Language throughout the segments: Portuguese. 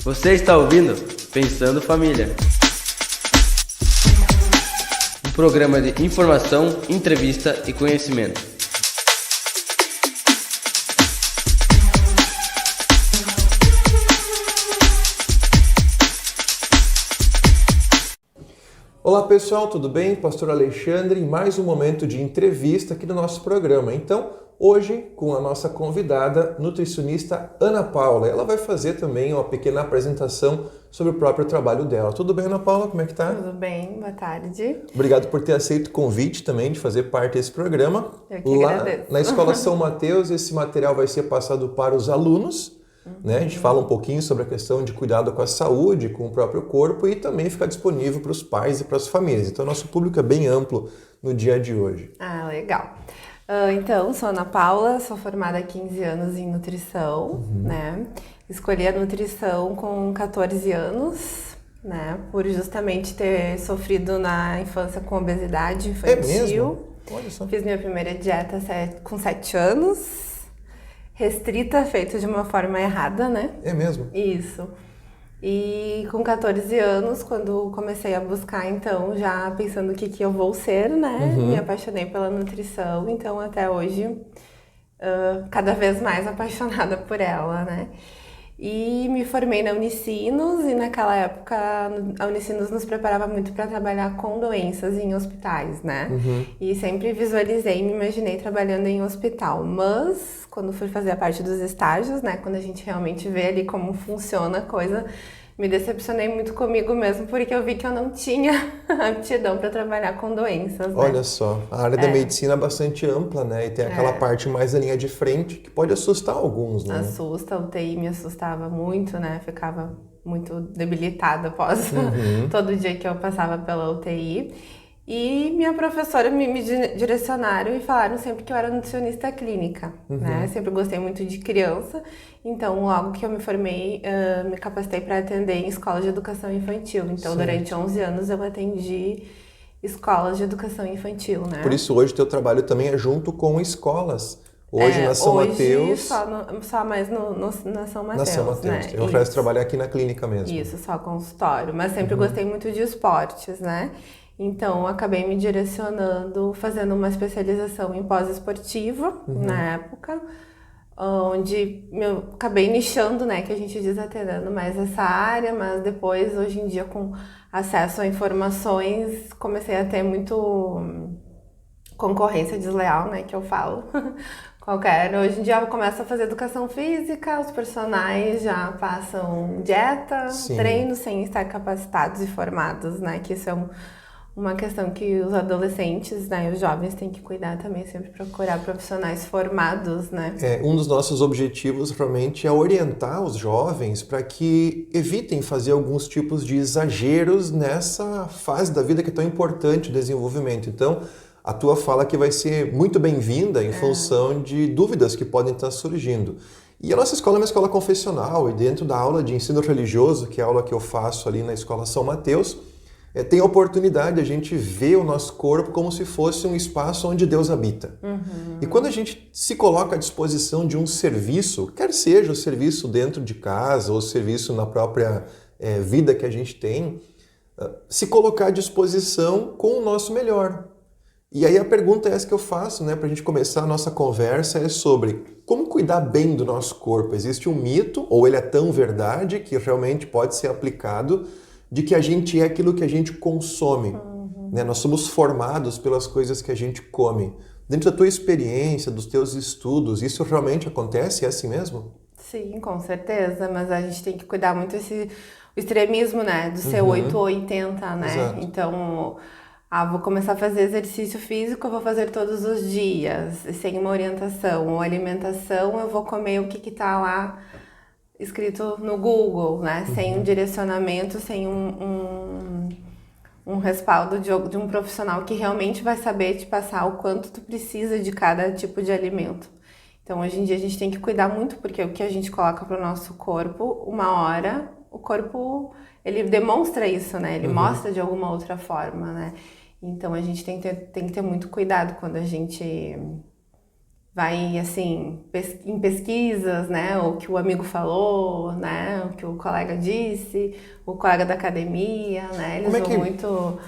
Você está ouvindo Pensando Família, um programa de informação, entrevista e conhecimento. Olá pessoal, tudo bem? Pastor Alexandre em mais um momento de entrevista aqui no nosso programa. Então, hoje com a nossa convidada, nutricionista Ana Paula. Ela vai fazer também uma pequena apresentação sobre o próprio trabalho dela. Tudo bem, Ana Paula? Como é que tá? Tudo bem, boa tarde. Obrigado por ter aceito o convite também de fazer parte desse programa. Eu que agradeço. Na Escola São Mateus, esse material vai ser passado para os alunos. Né? A gente fala um pouquinho sobre a questão de cuidado com a saúde, com o próprio corpo e também fica disponível para os pais e para as famílias. Então, nosso público é bem amplo no dia de hoje. Ah, legal. Então, sou Ana Paula, sou formada há 15 anos em nutrição, né? Escolhi a nutrição com 14 anos, né? Por justamente ter sofrido na infância com obesidade infantil. É mesmo? Olha só. Fiz minha primeira dieta com 7 anos. Restrita, feito de uma forma errada, né? É mesmo? Isso. E com 14 anos, quando comecei a buscar, então, já pensando o que eu vou ser, né? Me apaixonei pela nutrição, então até hoje, cada vez mais apaixonada por ela, né? E me formei na Unicinos e naquela época a Unicinos nos preparava muito para trabalhar com doenças em hospitais, né? E sempre visualizei e me imaginei trabalhando em hospital. Mas quando fui fazer a parte dos estágios, né? Quando a gente realmente vê ali como funciona a coisa, me decepcionei muito comigo mesmo, porque eu vi que eu não tinha aptidão para trabalhar com doenças, né? Olha só, a área da medicina é bastante ampla, né? E tem aquela parte mais da linha de frente que pode assustar alguns, né? Assusta, o UTI me assustava muito, né? Ficava muito debilitada após todo dia que eu passava pela UTI. E minha professora me direcionaram e falaram sempre que eu era nutricionista clínica, né? Sempre gostei muito de criança, então logo que eu me formei, me capacitei para atender em escolas de educação infantil. Então, durante 11 anos eu atendi escolas de educação infantil, né? Por isso hoje o teu trabalho também é junto com escolas. Hoje na São Mateus. Só mais na São Mateus. Na São Mateus. Né? Eu ofereço trabalhar aqui na clínica mesmo. Isso, só consultório. Mas sempre gostei muito de esportes, né? Então, acabei me direcionando, fazendo uma especialização em pós-esportivo na época, onde eu acabei nichando, né, que a gente diz atendendo mais essa área, mas depois, hoje em dia, com acesso a informações, comecei a ter muito concorrência desleal, né, que eu falo. Hoje em dia eu começo a fazer educação física, os personagens já passam dieta, treino sem estar capacitados e formados, né, que isso é uma questão que os adolescentes, né, os jovens têm que cuidar também, sempre procurar profissionais formados, né? Um dos nossos objetivos realmente é orientar os jovens para que evitem fazer alguns tipos de exageros nessa fase da vida que é tão importante o desenvolvimento. Então, a tua fala aqui vai ser muito bem-vinda em função de dúvidas que podem estar surgindo. E a nossa escola é uma escola confessional e dentro da aula de ensino religioso, que é a aula que eu faço ali na Escola São Mateus, tem a oportunidade de a gente ver o nosso corpo como se fosse um espaço onde Deus habita. E quando a gente se coloca à disposição de um serviço, quer seja o serviço dentro de casa ou o serviço na própria vida que a gente tem, se colocar à disposição com o nosso melhor. E aí a pergunta é essa que eu faço, né, para a gente começar a nossa conversa, é sobre como cuidar bem do nosso corpo. Existe um mito, ou ele é tão verdade, que realmente pode ser aplicado, de que a gente é aquilo que a gente consome. Né? Nós somos formados pelas coisas que a gente come. Dentro da tua experiência, dos teus estudos, isso realmente acontece? É assim mesmo? Sim, com certeza, mas a gente tem que cuidar muito o extremismo, né, do ser 8 ou 80, né? Exato. Então, vou começar a fazer exercício físico, eu vou fazer todos os dias, sem uma orientação. Ou alimentação, eu vou comer o que tá lá escrito no Google, né? Sem um direcionamento, sem um respaldo de um profissional que realmente vai saber te passar o quanto tu precisa de cada tipo de alimento. Então, hoje em dia, a gente tem que cuidar muito, porque o que a gente coloca para o nosso corpo, uma hora, o corpo, ele demonstra isso, né? Ele mostra de alguma outra forma, né? Então, a gente tem que ter muito cuidado quando a gente vai, assim, em pesquisas, né? O que o amigo falou, né? O que o colega disse, o colega da academia, né? Eles vão muito...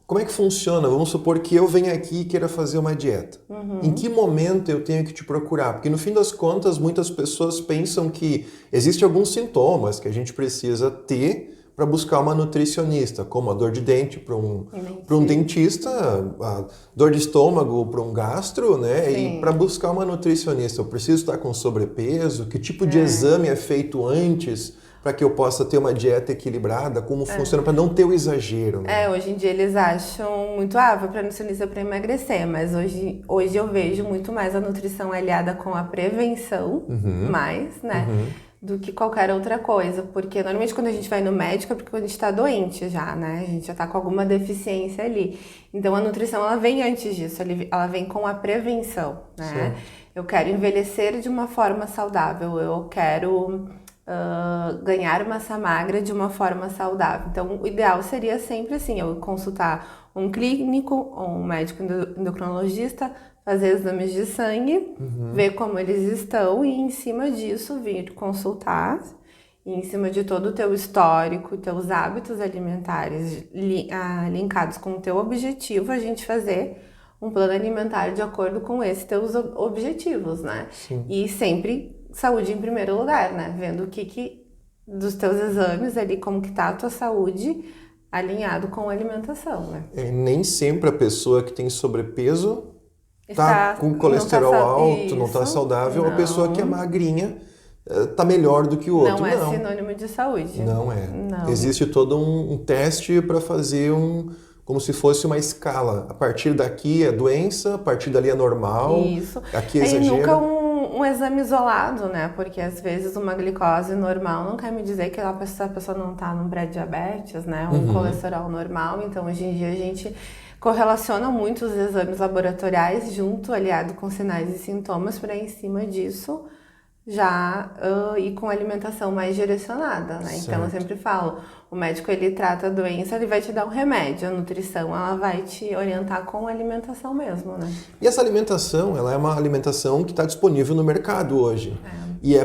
Como é que funciona? Vamos supor que eu venha aqui e queira fazer uma dieta. Em que momento eu tenho que te procurar? Porque no fim das contas, muitas pessoas pensam que existem alguns sintomas que a gente precisa ter para buscar uma nutricionista, como a dor de dente para um dentista, a dor de estômago para um gastro, né? Sim. E para buscar uma nutricionista, eu preciso estar com sobrepeso? Que tipo de exame é feito antes para que eu possa ter uma dieta equilibrada? Como funciona para não ter o exagero? Né? Hoje em dia eles acham muito, vou para nutricionista para emagrecer, mas hoje eu vejo muito mais a nutrição aliada com a prevenção, mais, né? Do que qualquer outra coisa, porque normalmente quando a gente vai no médico é porque a gente está doente já, né? A gente já está com alguma deficiência ali. Então a nutrição ela vem antes disso, ela vem com a prevenção, né? Sim. Eu quero envelhecer de uma forma saudável, eu quero ganhar massa magra de uma forma saudável. Então o ideal seria sempre assim, eu consultar um clínico ou um médico endocrinologista, fazer exames de sangue, ver como eles estão e em cima disso vir consultar, e em cima de todo o teu histórico, teus hábitos alimentares linkados com o teu objetivo, a gente fazer um plano alimentar de acordo com esses teus objetivos, né? Sim. E sempre saúde em primeiro lugar, né? Vendo o que dos teus exames ali, como que tá a tua saúde alinhado com a alimentação, né? Nem sempre a pessoa que tem sobrepeso tá com colesterol alto, não tá saudável, a pessoa que é magrinha tá melhor do que o outro. Não é sinônimo de saúde. Não é. Não. Existe todo um teste para fazer como se fosse uma escala. A partir daqui é doença, a partir dali é normal. Isso. Aqui é exagero. E nunca um exame isolado, né? Porque às vezes uma glicose normal não quer me dizer que a pessoa não tá num pré-diabetes, né? Colesterol normal. Então hoje em dia a gente correlaciona muito os exames laboratoriais aliado com sinais e sintomas para em cima disso já ir com alimentação mais direcionada, né? Certo. Então eu sempre falo, o médico ele trata a doença, ele vai te dar um remédio, a nutrição ela vai te orientar com a alimentação mesmo, né? E essa alimentação, ela é uma alimentação que está disponível no mercado hoje. E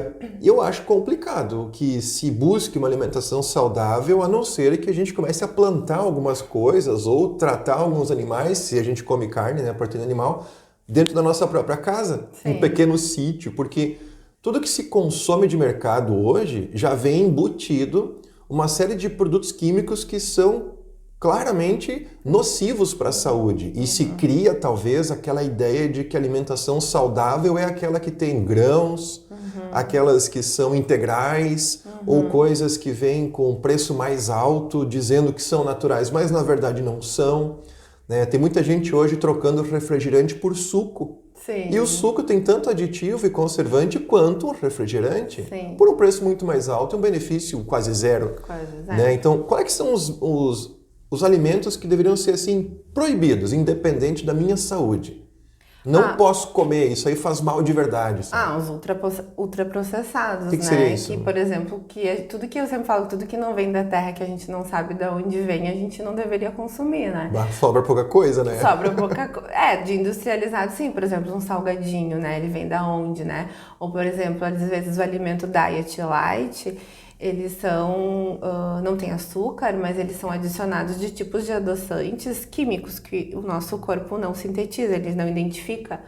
eu acho complicado que se busque uma alimentação saudável, a não ser que a gente comece a plantar algumas coisas ou tratar alguns animais, se a gente come carne, né, proteína animal, dentro da nossa própria casa, um pequeno sítio, porque tudo que se consome de mercado hoje já vem embutido uma série de produtos químicos que são claramente nocivos para a saúde. E se cria, talvez, aquela ideia de que a alimentação saudável é aquela que tem grãos, aquelas que são integrais, ou coisas que vêm com preço mais alto, dizendo que são naturais, mas na verdade não são. Né? Tem muita gente hoje trocando refrigerante por suco. Sim. E o suco tem tanto aditivo e conservante quanto o refrigerante, por um preço muito mais alto e um benefício quase zero. Né? Então, quais são os alimentos que deveriam ser assim proibidos, independente da minha saúde? Não posso comer, isso aí faz mal de verdade. Sabe? Os ultraprocessados, que né? Seria isso? Que, por exemplo, tudo que eu sempre falo, tudo que não vem da terra, que a gente não sabe de onde vem, a gente não deveria consumir, né? Sobra pouca coisa, né? Sobra pouca coisa. De industrializado, sim. Por exemplo, um salgadinho, né? Ele vem da onde, né? Ou, por exemplo, às vezes o alimento diet light, eles são, não tem açúcar, mas eles são adicionados de tipos de adoçantes químicos que o nosso corpo não sintetiza, ele não identifica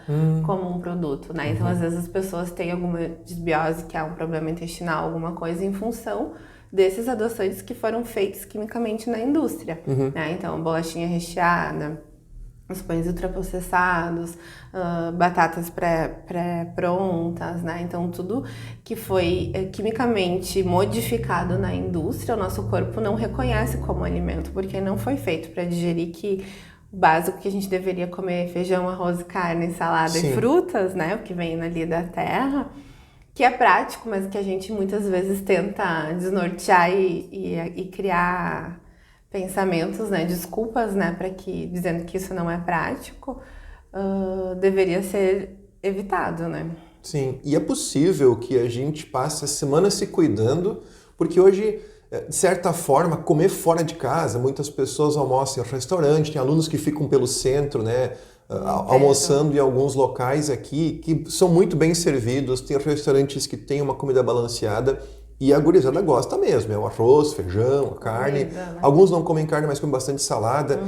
como um produto, né? Então, às vezes as pessoas têm alguma desbiose, que é um problema intestinal, alguma coisa, em função desses adoçantes que foram feitos quimicamente na indústria, né? Então, bolachinha recheada, os pães ultraprocessados, batatas pré-prontas, né? Então, tudo que foi quimicamente modificado na indústria, o nosso corpo não reconhece como alimento, porque não foi feito para digerir que o básico que a gente deveria comer, feijão, arroz, carne, salada e frutas, né? O que vem ali da terra, que é prático, mas que a gente muitas vezes tenta desnortear e criar pensamentos, né, desculpas, né, dizendo que isso não é prático, deveria ser evitado, né? Sim, e é possível que a gente passe a semana se cuidando, porque hoje, de certa forma, comer fora de casa, muitas pessoas almoçam em restaurante, tem alunos que ficam pelo centro, né, almoçando em alguns locais aqui que são muito bem servidos, tem restaurantes que têm uma comida balanceada e a gurizada gosta mesmo, é o arroz, feijão, a carne. Né? Alguns não comem carne, mas comem bastante salada.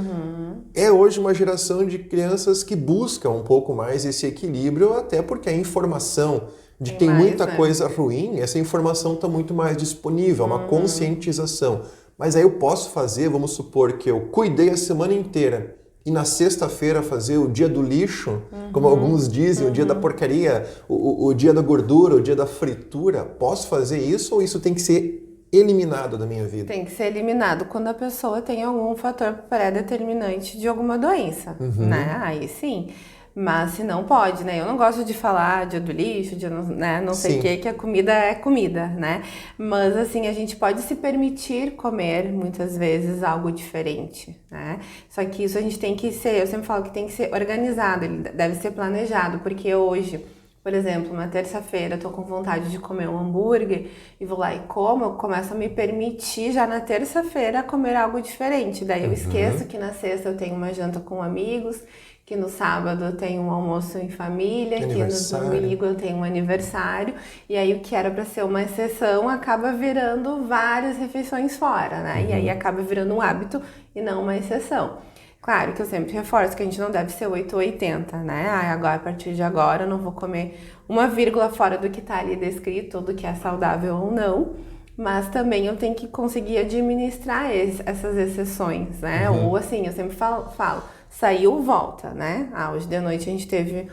É hoje uma geração de crianças que busca um pouco mais esse equilíbrio, até porque a informação de que tem muita coisa ruim, essa informação está muito mais disponível, é uma conscientização. Mas aí eu posso fazer, vamos supor que eu cuidei a semana inteira e na sexta-feira fazer o dia do lixo, como alguns dizem, o dia da porcaria, o dia da gordura, o dia da fritura. Posso fazer isso ou isso tem que ser eliminado da minha vida? Tem que ser eliminado quando a pessoa tem algum fator pré-determinante de alguma doença, né? Aí sim. Mas se não pode, né? Eu não gosto de falar dia do lixo, dia não sei o que a comida é comida, né? Mas assim, a gente pode se permitir comer muitas vezes algo diferente, né? Só que isso a gente tem que ser, eu sempre falo que tem que ser organizado, ele deve ser planejado, porque hoje, por exemplo, uma terça-feira eu tô com vontade de comer um hambúrguer e vou lá e como, eu começo a me permitir já na terça-feira comer algo diferente. Daí eu esqueço que na sexta eu tenho uma janta com amigos, que no sábado eu tenho um almoço em família, que no domingo eu tenho um aniversário, e aí o que era para ser uma exceção acaba virando várias refeições fora, né? E aí acaba virando um hábito e não uma exceção. Claro que eu sempre reforço que a gente não deve ser 8 ou 80, né? Agora, a partir de agora eu não vou comer uma vírgula fora do que está ali descrito, do que é saudável ou não, mas também eu tenho que conseguir administrar essas exceções, né? Ou assim, eu sempre falo, saiu, volta, né? Hoje de noite a gente teve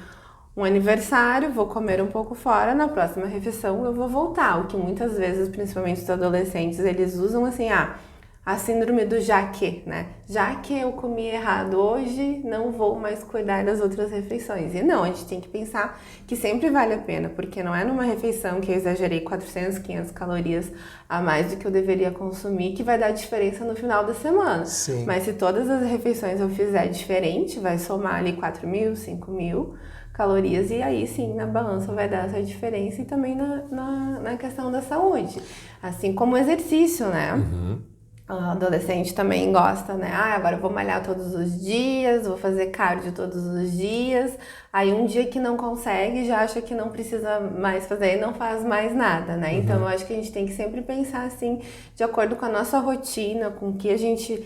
um aniversário, vou comer um pouco fora, na próxima refeição eu vou voltar. O que muitas vezes, principalmente os adolescentes, eles usam assim, a síndrome do já que, né? Já que eu comi errado hoje, não vou mais cuidar das outras refeições. E não, a gente tem que pensar que sempre vale a pena, porque não é numa refeição que eu exagerei 400, 500 calorias a mais do que eu deveria consumir que vai dar diferença no final da semana. Sim. Mas se todas as refeições eu fizer diferente, vai somar ali 4.000, 5.000 calorias e aí sim, na balança vai dar essa diferença e também na questão da saúde. Assim como o exercício, né? O adolescente também gosta, né? Agora eu vou malhar todos os dias, vou fazer cardio todos os dias. Aí um dia que não consegue, já acha que não precisa mais fazer e não faz mais nada, né? Então eu acho que a gente tem que sempre pensar assim, de acordo com a nossa rotina, com o que a gente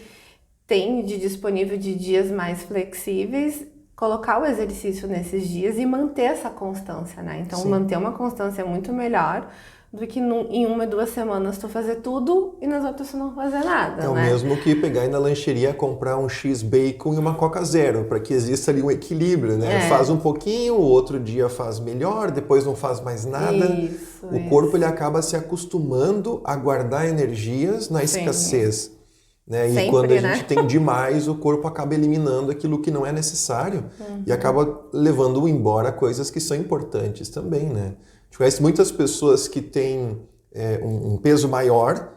tem de disponível de dias mais flexíveis, colocar o exercício nesses dias e manter essa constância, né? Então manter uma constância é muito melhor do que em 1 ou 2 semanas tu fazer tudo e nas outras tu não fazer nada, né? O mesmo que pegar e ir na lancheria comprar um X-Bacon e uma Coca Zero, para que exista ali um equilíbrio, né? Faz um pouquinho, o outro dia faz melhor, depois não faz mais nada. O corpo ele acaba se acostumando a guardar energias na escassez. Né? E Sempre, quando a gente tem demais, o corpo acaba eliminando aquilo que não é necessário e acaba levando embora coisas que são importantes também, né? A gente conhece muitas pessoas que têm um peso maior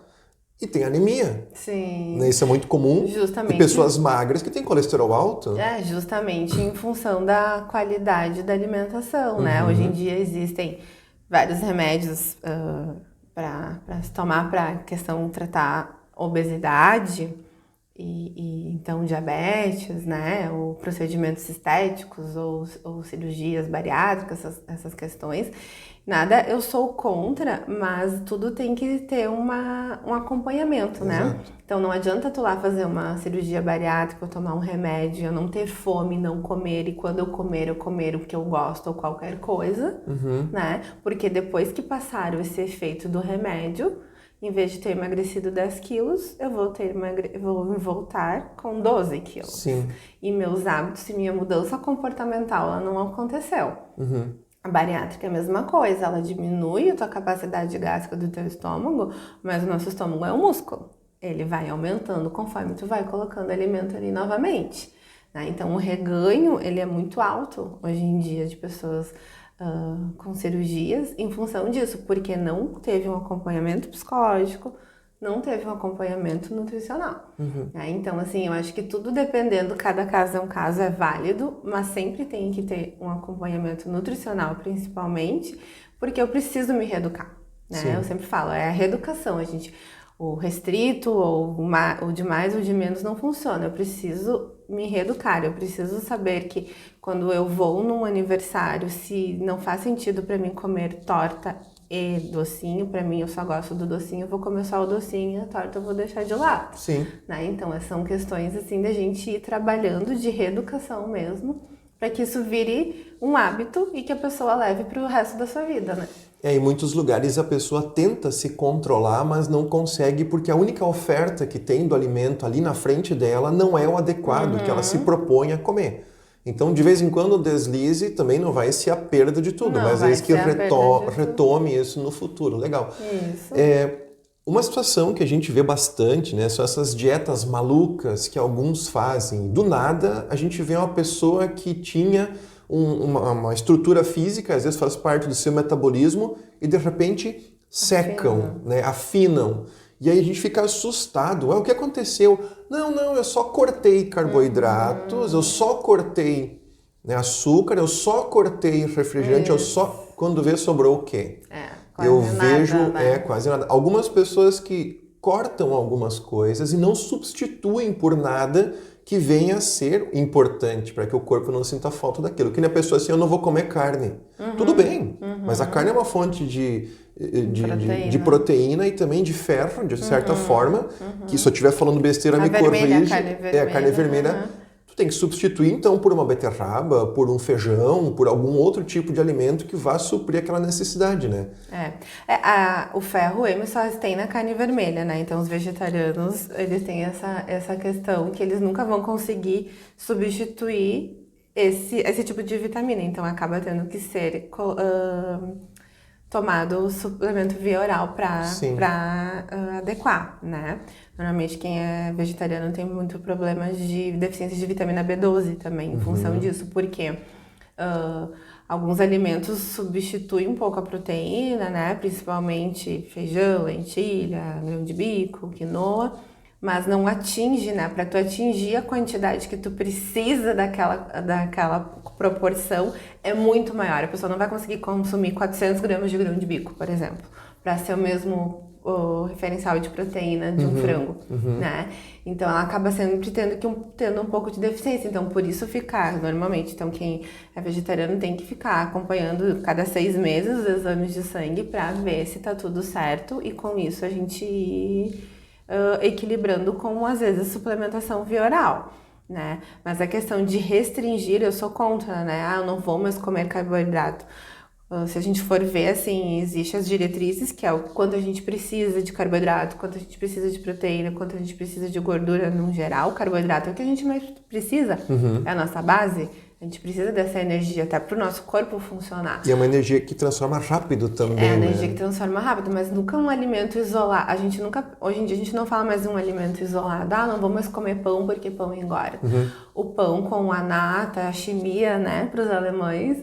e têm anemia. Sim. Né? Isso é muito comum. Justamente. E pessoas magras que têm colesterol alto. Justamente em função da qualidade da alimentação, né? Hoje em dia existem vários remédios para se tomar para questão tratar obesidade e então diabetes, né, ou procedimentos estéticos ou cirurgias bariátricas, essas questões. Nada, eu sou contra, mas tudo tem que ter um acompanhamento, né? Então não adianta tu lá fazer uma cirurgia bariátrica ou tomar um remédio, eu não ter fome, não comer, e quando eu comer o que eu gosto ou qualquer coisa, né? Porque depois que passaram esse efeito do remédio, em vez de ter emagrecido 10 quilos, eu vou voltar com 12 quilos. Sim. E meus hábitos e minha mudança comportamental, ela não aconteceu. A bariátrica é a mesma coisa, ela diminui a tua capacidade gástrica do teu estômago, mas o nosso estômago é um músculo. Ele vai aumentando conforme tu vai colocando alimento ali novamente. Né? Então o reganho, ele é muito alto hoje em dia de pessoas com cirurgias em função disso, porque não teve um acompanhamento psicológico, não teve um acompanhamento nutricional. Então, assim, eu acho que tudo dependendo, cada caso é um caso, é válido, mas sempre tem que ter um acompanhamento nutricional, principalmente, porque eu preciso me reeducar, né? Eu sempre falo, é a reeducação, o restrito, ou o de mais ou de menos não funciona. Eu preciso me reeducar, eu preciso saber que quando eu vou num aniversário, se não faz sentido para mim comer torta e docinho, para mim eu só gosto do docinho, eu vou comer só o docinho e a torta eu vou deixar de lado. Sim. Né? Então, são questões assim da gente ir trabalhando de reeducação mesmo, para que isso vire um hábito e que a pessoa leve para o resto da sua vida, né? Em muitos lugares a pessoa tenta se controlar, mas não consegue porque a única oferta que tem do alimento ali na frente dela não é o adequado que ela se propõe a comer. Então, de vez em quando, o deslize também não vai ser a perda de tudo, Não mas vai é isso que ser a perda de tudo. retome isso no futuro. Legal. Isso. Uma situação que a gente vê bastante, né, são essas dietas malucas que alguns fazem. Do nada, a gente vê uma pessoa que tinha uma estrutura física, às vezes faz parte do seu metabolismo, e de repente secam, né, afinam. E aí a gente fica assustado. O que aconteceu? Não, eu só cortei carboidratos, eu só cortei, né, açúcar, eu só cortei refrigerante, eu só... Quando vê, sobrou o quê? Quase Eu nada, vejo, né? quase nada. Algumas pessoas que cortam algumas coisas e não substituem por nada que venha a ser importante para que o corpo não sinta falta daquilo. Que nem a pessoa assim, eu não vou comer carne. Tudo bem, mas a carne é uma fonte de proteína e também de ferro, de certa forma, que se eu estiver falando besteira, me corrige. A carne vermelha. Tu tem que substituir, então, por uma beterraba, por um feijão, por algum outro tipo de alimento que vá suprir aquela necessidade, né? O ferro M só tem na carne vermelha, né? Então, os vegetarianos, eles têm essa questão que eles nunca vão conseguir substituir esse tipo de vitamina. Então, acaba tendo que ser tomado o suplemento via oral para adequar, né? Normalmente quem é vegetariano tem muito problemas de deficiência de vitamina B12 também, em função disso, porque alguns alimentos substituem um pouco a proteína, né? Principalmente feijão, lentilha, grão de bico, quinoa, mas não atinge, né? Para tu atingir a quantidade que tu precisa daquela proporção é muito maior. A pessoa não vai conseguir consumir 400 gramas de grão de bico, por exemplo, para ser o mesmo referencial de proteína de um frango, né? Então ela acaba sempre tendo um pouco de deficiência. Então por isso normalmente, então quem é vegetariano tem que ficar acompanhando cada 6 meses os exames de sangue para ver se tá tudo certo e com isso a gente ir equilibrando com às vezes suplementação via oral, né? Mas a questão de restringir eu sou contra, né? Eu não vou mais comer carboidrato. Se a gente for ver, assim, existem as diretrizes, que é o quanto a gente precisa de carboidrato, quanto a gente precisa de proteína, quanto a gente precisa de gordura no geral. O carboidrato é o que a gente mais precisa, é a nossa base. A gente precisa dessa energia até para o nosso corpo funcionar. E é uma energia que transforma rápido também, É a energia que transforma rápido, mas nunca um alimento isolado. Hoje em dia a gente não fala mais de um alimento isolado. Não vou mais comer pão porque pão engorda. O pão com a nata, a chimia, né, para os alemães,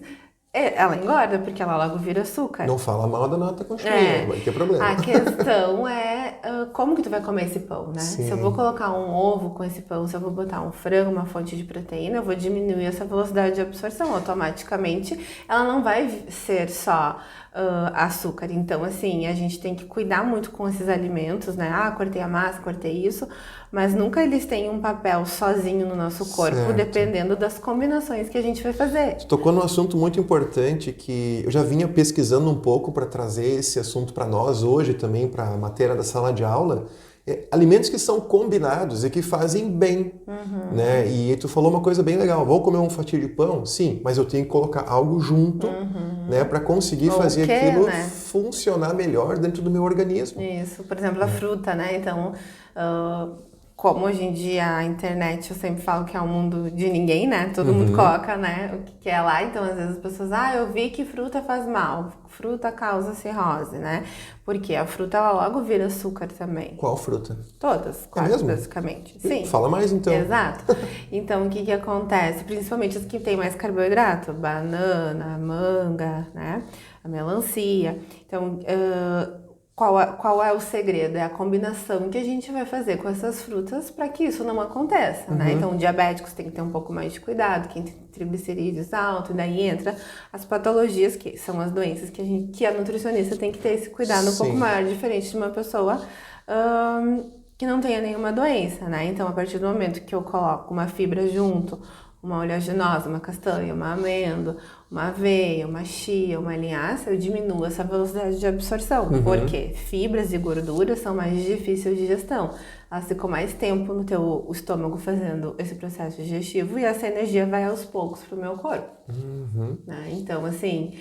ela engorda porque ela logo vira açúcar. Não fala mal da nata com chimia, vai ter problema. A questão é como que tu vai comer esse pão, né? Sim. Se eu vou colocar um ovo com esse pão, se eu vou botar um frango, uma fonte de proteína, eu vou diminuir essa velocidade de absorção. Automaticamente, ela não vai ser só açúcar. Então, assim, a gente tem que cuidar muito com esses alimentos, né? Cortei a massa, cortei isso, mas nunca eles têm um papel sozinho no nosso corpo, certo, dependendo das combinações que a gente vai fazer. Você tocou num assunto muito importante que eu já vinha pesquisando um pouco para trazer esse assunto para nós hoje também, para a matéria da sala de aula. Alimentos que são combinados e que fazem bem, né? E tu falou uma coisa bem legal, vou comer um fatia de pão? Sim, mas eu tenho que colocar algo junto, né? Para conseguir fazer aquilo, né, funcionar melhor dentro do meu organismo. Isso, por exemplo, a fruta, né? Então, como hoje em dia a internet, eu sempre falo que é um mundo de ninguém, né? Todo mundo coloca, né, o que quer lá. Então, às vezes as pessoas, eu vi que fruta faz mal, fruta causa cirrose, né? Porque a fruta, ela logo vira açúcar também. Qual fruta? Todas, quase, basicamente. Sim. Fala mais, então. Exato. Então, o que acontece? Principalmente as que tem mais carboidrato, banana, manga, né? A melancia. Então, qual é o segredo? É a combinação que a gente vai fazer com essas frutas para que isso não aconteça, né? Então, diabéticos tem que ter um pouco mais de cuidado, quem tem triglicerídeos alto, e daí entra as patologias, que são as doenças que a nutricionista tem que ter esse cuidado um pouco maior, diferente de uma pessoa que não tenha nenhuma doença, né? Então, a partir do momento que eu coloco uma fibra junto, uma oleaginosa, uma castanha, uma amêndoa, uma aveia, uma chia, uma linhaça, eu diminuo essa velocidade de absorção. Porque fibras e gorduras são mais difíceis de digestão. Elas ficam mais tempo no teu estômago fazendo esse processo digestivo e essa energia vai aos poucos pro meu corpo. Né? Então, assim...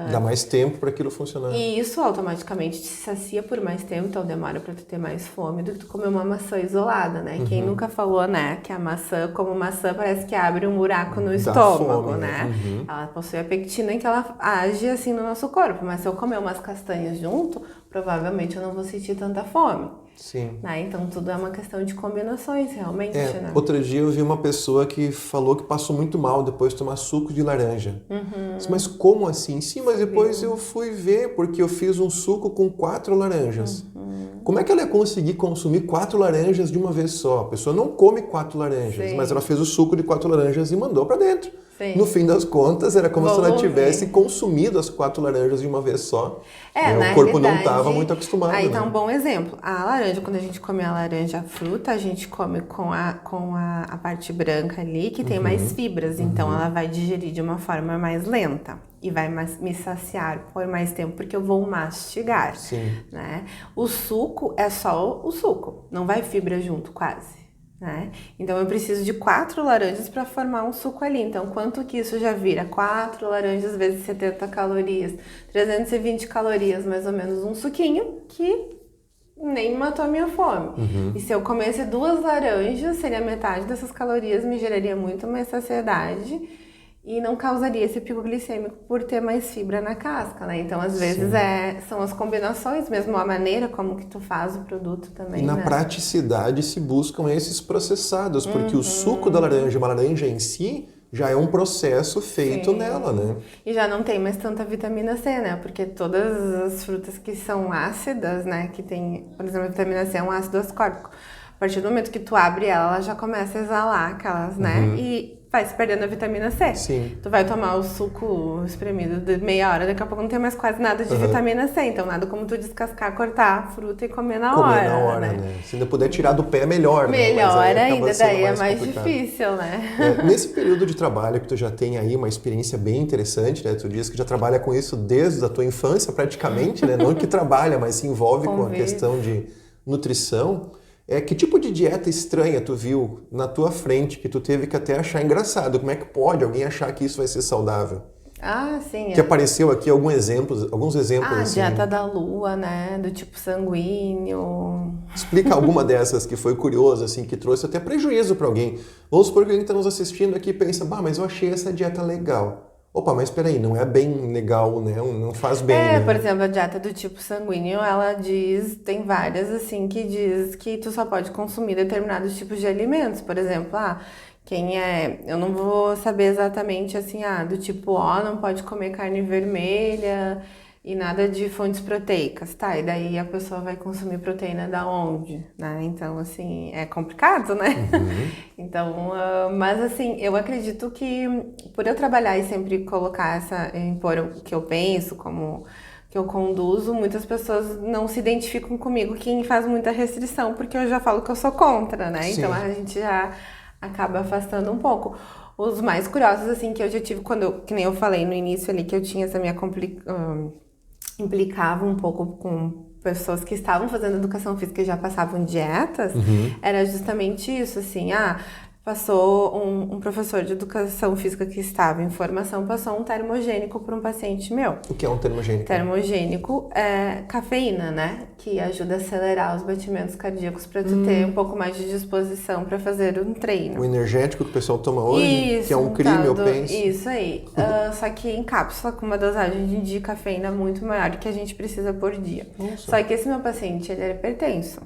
Dá mais tempo para aquilo funcionar. E isso automaticamente te sacia por mais tempo, então demora para tu ter mais fome do que tu comer uma maçã isolada, né? Quem nunca falou, né, que a maçã, como maçã, parece que abre um buraco no estômago, fome, né? Ela possui a pectina em que ela age assim no nosso corpo, mas se eu comer umas castanhas junto, provavelmente eu não vou sentir tanta fome. Sim. Né? Então tudo é uma questão de combinações, realmente, né? Outro dia eu vi uma pessoa que falou que passou muito mal depois de tomar suco de laranja. Mas como assim? Sim, mas depois eu fui ver, porque eu fiz um suco com 4 laranjas. Como é que ela ia conseguir consumir 4 laranjas de uma vez só? A pessoa não come 4 laranjas, mas ela fez o suco de 4 laranjas e mandou para dentro. No fim das contas, era como se ela tivesse consumido as 4 laranjas de uma vez só. O corpo não estava muito acostumado. Aí tá um bom exemplo. A laranja, quando a gente come a laranja a fruta, a gente come com a parte branca ali, que tem mais fibras. Então, ela vai digerir de uma forma mais lenta. E vai me saciar por mais tempo, porque eu vou mastigar. Né? O suco é só o suco. Não vai fibra junto, quase. Né? Então eu preciso de 4 laranjas para formar um suco ali. Então quanto que isso já vira? 4 laranjas vezes 70 calorias, 320 calorias, mais ou menos um suquinho que nem matou a minha fome. E se eu comesse 2 laranjas, seria metade dessas calorias, me geraria muito mais saciedade e não causaria esse pico glicêmico por ter mais fibra na casca, né? Então, às vezes, são as combinações, mesmo a maneira como que tu faz o produto também, E na né? praticidade se buscam esses processados, porque o suco da laranja, uma laranja em si, já é um processo feito nela, né? E já não tem mais tanta vitamina C, né? Porque todas as frutas que são ácidas, né? Que tem, por exemplo, a vitamina C é um ácido ascórbico. A partir do momento que tu abre ela, ela já começa a exalar aquelas, né? E vai se perdendo a vitamina C. Sim. Tu vai tomar o suco espremido de meia hora, daqui a pouco não tem mais quase nada de vitamina C. Então, nada como tu descascar, cortar a fruta e comer na hora, né? Se ainda puder tirar do pé, melhor, né? Melhor Mas aí ainda, daí é mais complicado. difícil, né? Nesse período de trabalho que tu já tem aí uma experiência bem interessante, né? Tu diz que já trabalha com isso desde a tua infância praticamente, né? Não que trabalha, mas se envolve com a questão de nutrição. Que tipo de dieta estranha tu viu na tua frente que tu teve que até achar engraçado? Como é que pode alguém achar que isso vai ser saudável? Ah, sim. Que apareceu aqui alguns exemplos A assim. dieta da lua, né? Do tipo sanguíneo. Explica alguma dessas que foi curiosa, assim, que trouxe até prejuízo para alguém. Vamos supor que alguém está nos assistindo aqui e pensa, mas eu achei essa dieta legal. Opa, mas peraí, não é bem legal, né? Não faz bem, né? Por exemplo, a dieta do tipo sanguíneo, ela diz, tem várias, assim, que diz que tu só pode consumir determinados tipos de alimentos. Por exemplo, eu não vou saber exatamente, assim, do tipo O, não pode comer carne vermelha e nada de fontes proteicas, tá? E daí a pessoa vai consumir proteína da onde, né? Então, assim, é complicado, né? Então, mas assim, eu acredito que por eu trabalhar e sempre colocar impor o que eu penso, como que eu conduzo, muitas pessoas não se identificam comigo quem faz muita restrição, porque eu já falo que eu sou contra, né? Sim. Então a gente já acaba afastando um pouco. Os mais curiosos, assim, que eu já tive que nem eu falei no início ali, que eu tinha essa minha implicava um pouco com pessoas que estavam fazendo educação física e já passavam dietas, era justamente isso, assim, passou um professor de educação física que estava em formação, passou um termogênico para um paciente meu. O que é um termogênico? Termogênico é cafeína, né? Que ajuda a acelerar os batimentos cardíacos para tu ter um pouco mais de disposição para fazer um treino. O energético que o pessoal toma hoje, Isso, que é um crime, eu penso. Isso aí. Só que em cápsula, com uma dosagem de cafeína muito maior do que a gente precisa por dia. Nossa. Só que esse meu paciente, ele era hipertenso.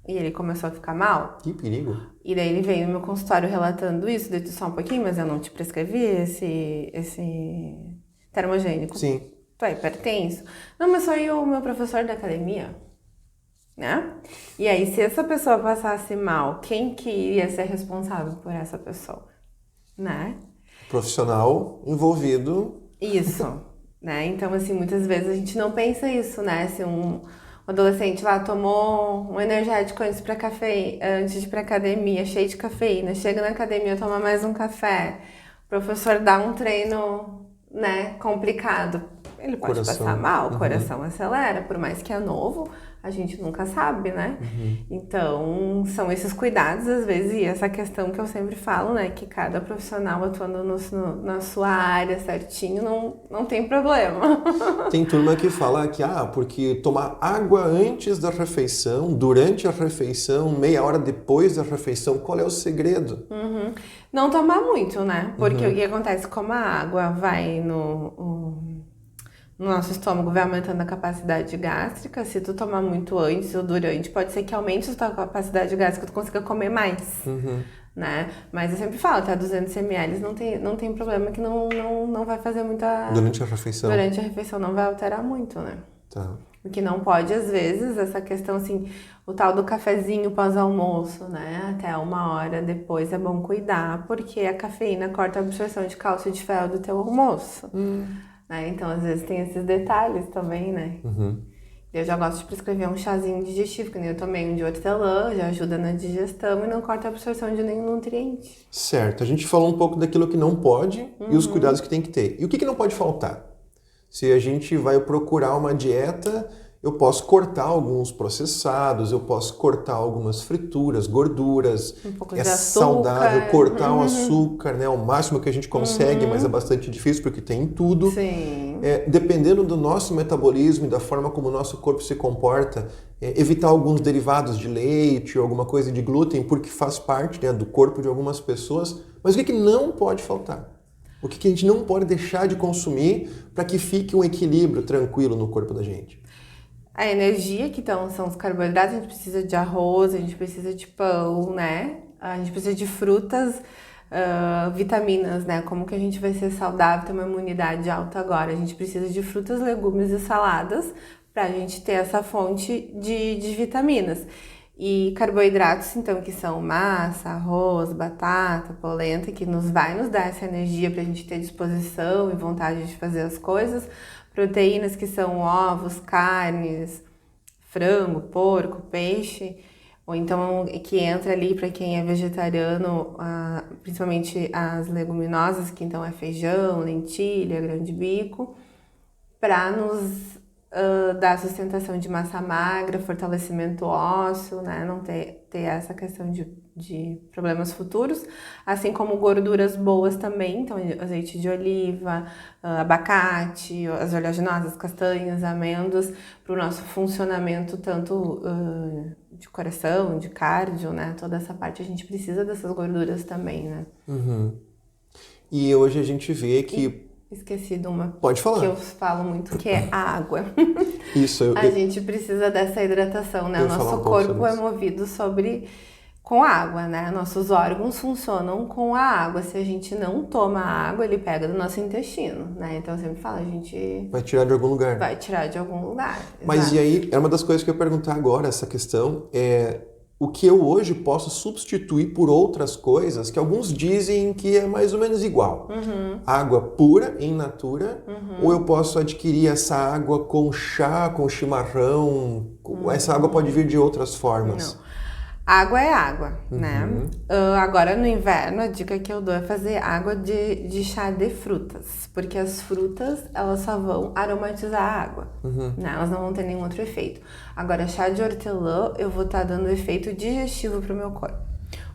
E ele começou a ficar mal. Que perigo. E daí ele veio no meu consultório relatando isso, disse só um pouquinho, mas eu não te prescrevi esse termogênico. Sim. Tu é hipertenso? Não, mas foi o meu professor da academia, né? E aí, se essa pessoa passasse mal, quem que iria ser responsável por essa pessoa, né? Profissional envolvido. Isso, né? Então, assim, muitas vezes a gente não pensa isso, né? Se um adolescente lá tomou um energético antes de ir pra academia, cheio de cafeína, chega na academia, toma mais um café, o professor dá um treino, né, complicado. Ele pode passar mal, o coração acelera, por mais que é novo, a gente nunca sabe, né? Então, são esses cuidados, às vezes, e essa questão que eu sempre falo, né? Que cada profissional atuando na sua área certinho não tem problema. Tem turma que fala que, porque tomar água antes da refeição, durante a refeição, meia hora depois da refeição, qual é o segredo? Não tomar muito, né? Porque o que acontece, como a água vai no nosso estômago, vai aumentando a capacidade gástrica. Se tu tomar muito antes ou durante, pode ser que aumente a tua capacidade gástrica, tu consiga comer mais, né? Mas eu sempre falo, até 200 ml não tem problema, que não vai fazer muita... Durante a refeição? Durante a refeição não vai alterar muito, né? Tá. O que não pode, às vezes, essa questão, assim, o tal do cafezinho pós-almoço, né? Até 1 hora depois é bom cuidar, porque a cafeína corta a absorção de cálcio e de ferro do teu almoço. Né? Então, às vezes, tem esses detalhes também, né? Eu já gosto de prescrever um chazinho digestivo, que nem eu tomei um de hortelã, já ajuda na digestão e não corta a absorção de nenhum nutriente. Certo. A gente falou um pouco daquilo que não pode e os cuidados que tem que ter. E o que não pode faltar? Se a gente vai procurar uma dieta, eu posso cortar alguns processados, eu posso cortar algumas frituras, gorduras. Um pouco é de açúcar. saudável cortar o açúcar, né? O máximo que a gente consegue, mas é bastante difícil porque tem em tudo. Sim. Dependendo do nosso metabolismo e da forma como o nosso corpo se comporta, evitar alguns derivados de leite ou alguma coisa de glúten, porque faz parte, né, do corpo de algumas pessoas. Mas o que não pode faltar? O que a gente não pode deixar de consumir para que fique um equilíbrio tranquilo no corpo da gente? A energia, que são os carboidratos, a gente precisa de arroz, a gente precisa de pão, né? A gente precisa de frutas, vitaminas, né? Como que a gente vai ser saudável, ter uma imunidade alta agora? A gente precisa de frutas, legumes e saladas para a gente ter essa fonte de vitaminas. E carboidratos, então, que são massa, arroz, batata, polenta, que vai nos dar essa energia para a gente ter disposição e vontade de fazer as coisas. Proteínas, que são ovos, carnes, frango, porco, peixe, ou então que entra ali para quem é vegetariano, principalmente as leguminosas, que então é feijão, lentilha, grão de bico, para nos dar sustentação de massa magra, fortalecimento ósseo, né? Não ter essa questão de problemas futuros, assim como gorduras boas também, então azeite de oliva, abacate, as oleaginosas, castanhas, amêndoas, para o nosso funcionamento tanto de coração, de cardio, né? Toda essa parte a gente precisa dessas gorduras também, né? E hoje a gente vê que... Esqueci de uma Pode falar. Que eu falo muito, que é a água. Isso. A gente precisa dessa hidratação, né? O nosso corpo é movido com água, né? Nossos órgãos funcionam com a água. Se a gente não toma água, ele pega do nosso intestino, né? Então eu sempre falo, a gente... Vai tirar de algum lugar. Vai tirar de algum lugar. Mas exato. E aí, é uma das coisas que eu ia perguntar agora, essa questão, o que eu hoje posso substituir por outras coisas que alguns dizem que é mais ou menos igual. Água pura, in natura, ou eu posso adquirir essa água com chá, com chimarrão, essa água pode vir de outras formas. Não. Água é água, né? Agora no inverno, a dica que eu dou é fazer água de chá de frutas, porque as frutas, elas só vão aromatizar a água, né? Elas não vão ter nenhum outro efeito. Agora, chá de hortelã, eu vou estar dando efeito digestivo pro meu corpo.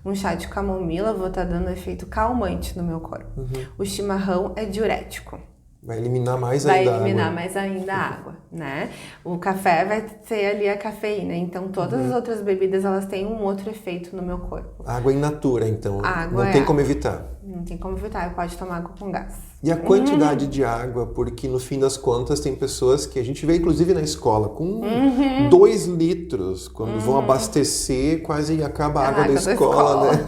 Um chá de camomila, eu vou estar dando efeito calmante no meu corpo. O chimarrão é diurético. Vai eliminar mais Vai ainda a água. eliminar mais ainda a água, né? O café vai ser ali a cafeína, então todas as outras bebidas, elas têm um outro efeito no meu corpo. Água in natura, então. Água não tem como evitar. Não tem como evitar, pode tomar água com gás. E a quantidade de água, porque no fim das contas tem pessoas que a gente vê inclusive na escola com 2 litros, quando vão abastecer quase acaba a água da escola, né?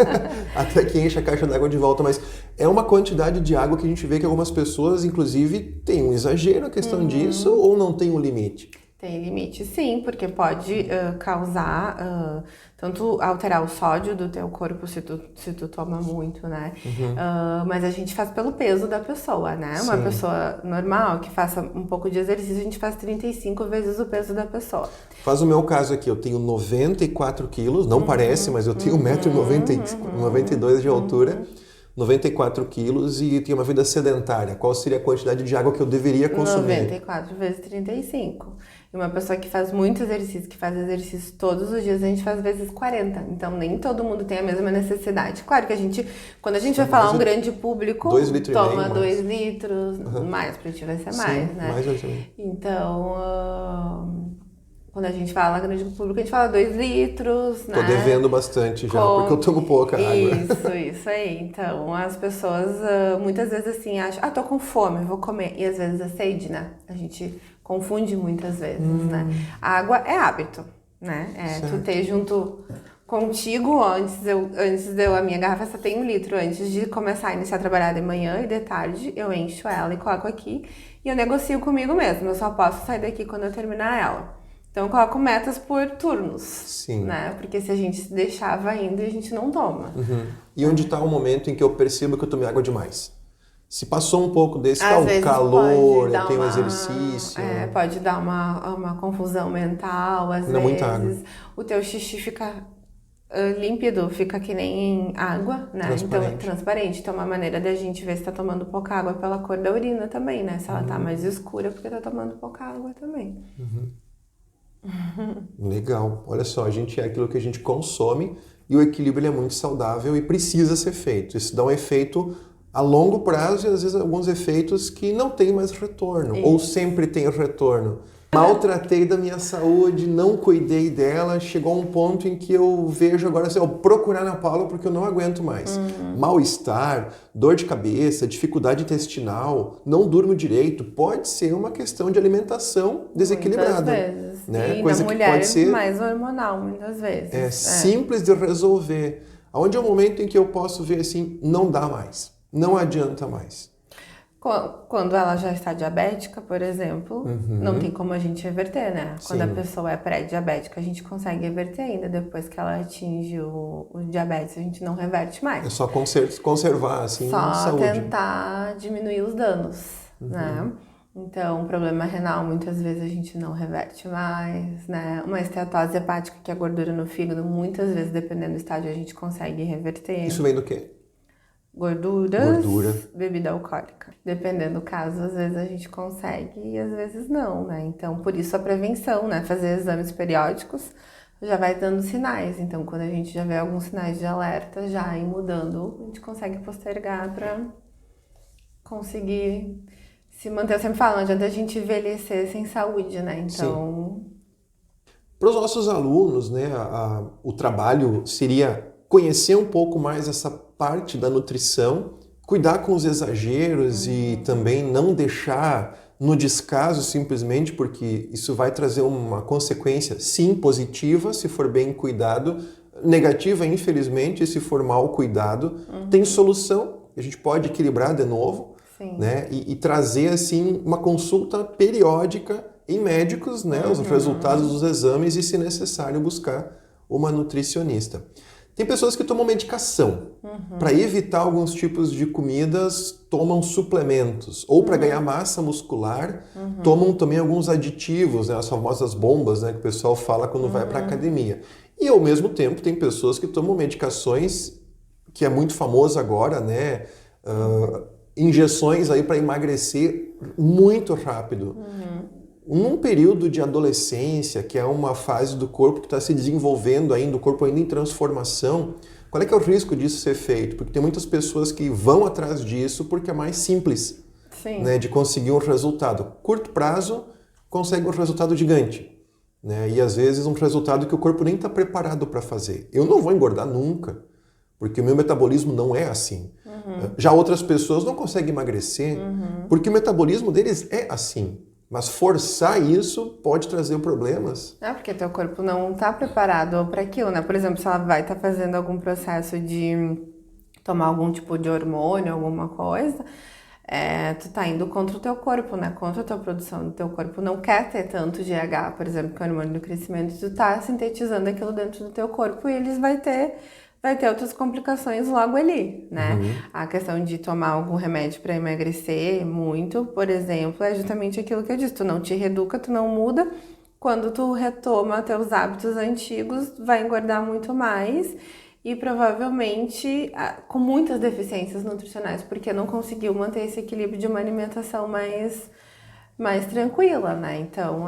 Até que enche a caixa d'água de volta, mas É uma quantidade de água que a gente vê que algumas pessoas, inclusive, têm um exagero na questão disso ou não tem um limite? Tem limite, sim, porque pode causar, tanto alterar o sódio do teu corpo se tu toma muito, né? Mas a gente faz pelo peso da pessoa, né? Uma pessoa normal que faça um pouco de exercício, a gente faz 35 vezes o peso da pessoa. Faz o meu caso aqui, eu tenho 94 quilos, não parece, mas eu tenho 1,92 m de altura. 94 quilos e tenho uma vida sedentária. Qual seria a quantidade de água que eu deveria consumir? 94 vezes 35. E uma pessoa que faz muito exercício, que faz exercício todos os dias, a gente faz vezes 40. Então, nem todo mundo tem a mesma necessidade. Claro que a gente, quando a gente vai falar um grande público, 2,5 litros toma 2 litros, mais, pra ti vai ser mais, né? Mais ou menos. Então, quando a gente fala grande público, a gente fala 2 litros, né? Tô devendo bastante já, porque eu tomo pouca água. Isso aí. Então, as pessoas muitas vezes assim acham, tô com fome, vou comer. E às vezes a sede, né? A gente confunde muitas vezes, né? A água é hábito, né? Tu ter junto contigo, antes a minha garrafa só tem 1 litro. Antes de começar a iniciar a trabalhar de manhã e de tarde, eu encho ela e coloco aqui. E eu negocio comigo mesma, eu só posso sair daqui quando eu terminar ela. Então eu coloco metas por turnos, Sim. Né? Porque se a gente deixava indo, a gente não toma. E onde está o momento em que eu percebo que eu tomei água demais? Se passou um pouco desse, Às o calor, eu tenho exercício... pode dar uma confusão mental, às Não, muita água. vezes. O teu xixi fica límpido, fica que nem água, né? Transparente. Então, transparente. Então, uma maneira da gente ver se tá tomando pouca água é pela cor da urina também, né? Se ela tá mais escura, porque tá tomando pouca água também. Legal. Olha só, a gente é aquilo que a gente consome e o equilíbrio ele é muito saudável e precisa ser feito. Isso dá um efeito a longo prazo e às vezes alguns efeitos que não tem mais retorno, ou sempre tem retorno. Maltratei da minha saúde, não cuidei dela, chegou a um ponto em que eu vejo agora assim, procurar na Paula porque eu não aguento mais. Mal-estar, dor de cabeça, dificuldade intestinal, não durmo direito, pode ser uma questão de alimentação desequilibrada. Muitas vezes. Né? E Coisa na que mulher pode ser mais hormonal, muitas vezes. simples de resolver. Onde é o momento em que eu posso ver assim, não dá mais, não adianta mais. Quando ela já está diabética, por exemplo, não tem como a gente reverter, né? Quando a pessoa é pré-diabética, a gente consegue reverter ainda. Depois que ela atinge o diabetes, a gente não reverte mais. É só conservar, assim, só saúde. tentar diminuir os danos, né? Então, o problema renal, muitas vezes a gente não reverte mais, né? Uma esteatose hepática, que é a gordura no fígado, muitas vezes, dependendo do estágio, a gente consegue reverter. Isso vem do quê? Gordura, Gordura. bebida alcoólica. Dependendo do caso, às vezes a gente consegue e às vezes não, né? Então, por isso a prevenção, né? Fazer exames periódicos já vai dando sinais. Então, quando a gente já vê alguns sinais de alerta, já ir mudando, a gente consegue postergar para conseguir se manter. Eu sempre falo, não adianta a gente envelhecer sem saúde, né? Então... Para os nossos alunos, né, o trabalho seria conhecer um pouco mais essa parte da nutrição, cuidar com os exageros e também não deixar no descaso simplesmente, porque isso vai trazer uma consequência, sim, positiva, se for bem cuidado, negativa, infelizmente, se for mal cuidado. Tem solução, a gente pode equilibrar de novo, né, e trazer assim uma consulta periódica em médicos, né, os resultados dos exames e, se necessário, buscar uma nutricionista. Tem pessoas que tomam medicação. Para evitar alguns tipos de comidas, tomam suplementos. Ou para ganhar massa muscular, tomam também alguns aditivos, né, as famosas bombas, né, que o pessoal fala quando vai para a academia. E ao mesmo tempo tem pessoas que tomam medicações, que é muito famoso agora, né, injeções aí para emagrecer muito rápido. Num período de adolescência, que é uma fase do corpo que está se desenvolvendo ainda, o corpo ainda em transformação, qual é que é o risco disso ser feito? Porque tem muitas pessoas que vão atrás disso porque é mais simples, né, de conseguir um resultado. Curto prazo, consegue um resultado gigante, né, e às vezes um resultado que o corpo nem está preparado para fazer. Eu não vou engordar nunca, porque o meu metabolismo não é assim. Já outras pessoas não conseguem emagrecer, porque o metabolismo deles é assim. Mas forçar isso pode trazer problemas. Porque teu corpo não está preparado para aquilo, né? Por exemplo, se ela vai estar fazendo algum processo de tomar algum tipo de hormônio, alguma coisa, tu tá indo contra o teu corpo, né? Contra a tua produção do teu corpo. Não quer ter tanto GH, por exemplo, que é o hormônio do crescimento, tu tá sintetizando aquilo dentro do teu corpo e eles vai ter outras complicações logo ali, né? A questão de tomar algum remédio para emagrecer muito, por exemplo, é justamente aquilo que eu disse, tu não te reeduca, tu não muda, quando tu retoma teus hábitos antigos, vai engordar muito mais e provavelmente com muitas deficiências nutricionais, porque não conseguiu manter esse equilíbrio de uma alimentação mais tranquila, né? Então,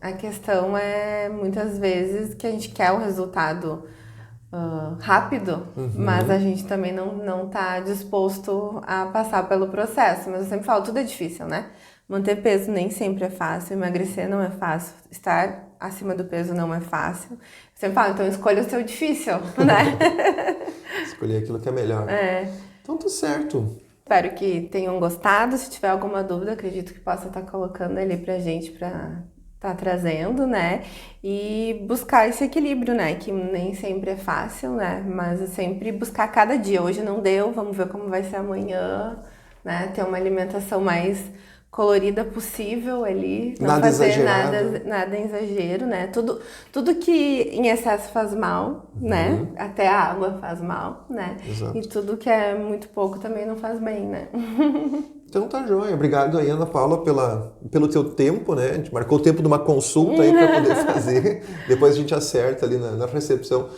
a questão é muitas vezes que a gente quer o resultado rápido, mas a gente também não tá disposto a passar pelo processo. Mas eu sempre falo, tudo é difícil, né? Manter peso nem sempre é fácil, emagrecer não é fácil, estar acima do peso não é fácil. Eu sempre falo, então escolha o seu difícil, né? Escolher aquilo que é melhor. Então tá certo. Espero que tenham gostado. Se tiver alguma dúvida, acredito que possa estar colocando ali pra gente, tá trazendo, né? E buscar esse equilíbrio, né? Que nem sempre é fácil, né? Mas é sempre buscar cada dia. Hoje não deu, vamos ver como vai ser amanhã, né? Ter uma alimentação mais colorida possível ali. Não Nada fazer exagerado. nada exagero, né? Tudo que em excesso faz mal, né? Até a água faz mal, né? Exato. E tudo que é muito pouco também não faz bem, né? Então tá joia. Obrigado aí, Ana Paula, pelo teu tempo, né? A gente marcou o tempo de uma consulta aí para poder fazer. Depois a gente acerta ali na recepção.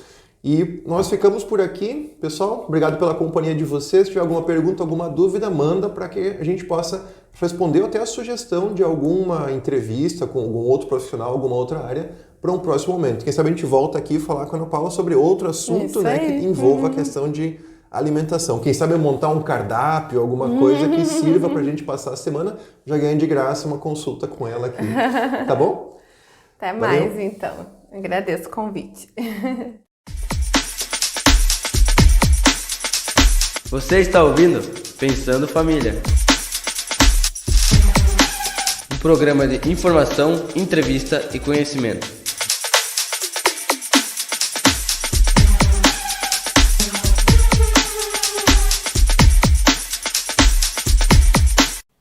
E nós ficamos por aqui. Pessoal, obrigado pela companhia de vocês. Se tiver alguma pergunta, alguma dúvida, manda para que a gente possa responder ou até a sugestão de alguma entrevista com algum outro profissional, alguma outra área, para um próximo momento. Quem sabe a gente volta aqui e falar com a Ana Paula sobre outro assunto, né, que envolva a questão de alimentação. Quem sabe montar um cardápio, alguma coisa que sirva para a gente passar a semana, já ganha de graça uma consulta com ela aqui. Tá bom? Até mais, então. Agradeço o convite. Você está ouvindo Pensando Família, um programa de informação, entrevista e conhecimento.